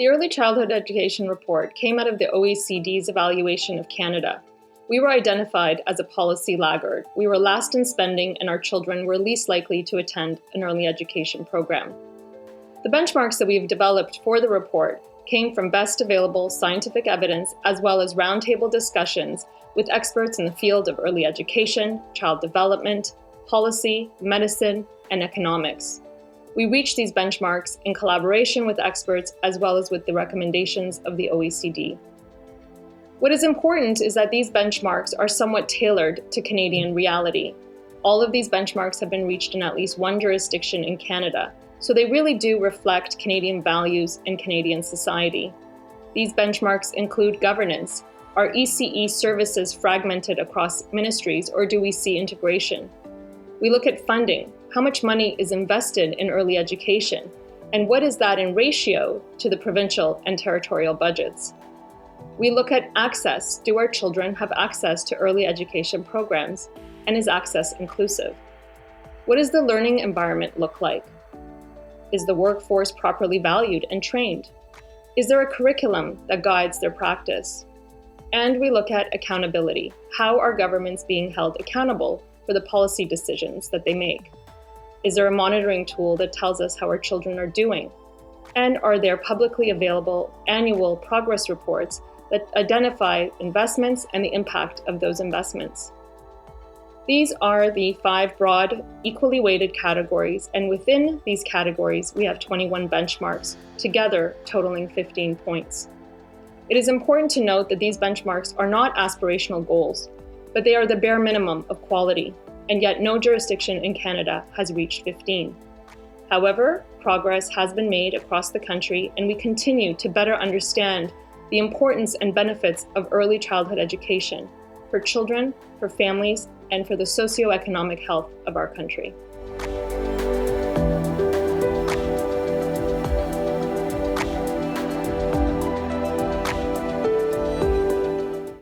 The Early Childhood Education Report came out of the OECD's evaluation of Canada. We were identified as a policy laggard. We were last in spending, and our children were least likely to attend an early education program. The benchmarks that we've developed for the report came from best available scientific evidence, as well as roundtable discussions with experts in the field of early education, child development, policy, medicine, and economics. We reached these benchmarks in collaboration with experts, as well as with the recommendations of the OECD. What is important is that these benchmarks are somewhat tailored to Canadian reality. All of these benchmarks have been reached in at least one jurisdiction in Canada, so they really do reflect Canadian values and Canadian society. These benchmarks include governance. Are ECE services fragmented across ministries, or do we see integration? We look at funding. How much money is invested in early education? And what is that in ratio to the provincial and territorial budgets? We look at access. Do our children have access to early education programs? And is access inclusive? What does the learning environment look like? Is the workforce properly valued and trained? Is there a curriculum that guides their practice? And we look at accountability. How are governments being held accountable for the policy decisions that they make? Is there a monitoring tool that tells us how our children are doing? And are there publicly available annual progress reports that identify investments and the impact of those investments? These are the 5 broad, equally weighted categories, and within these categories, we have 21 benchmarks, together totaling 15 points. It is important to note that these benchmarks are not aspirational goals, but they are the bare minimum of quality, and yet no jurisdiction in Canada has reached 15. However, progress has been made across the country, and we continue to better understand the importance and benefits of early childhood education for children, for families, and for the socioeconomic health of our country.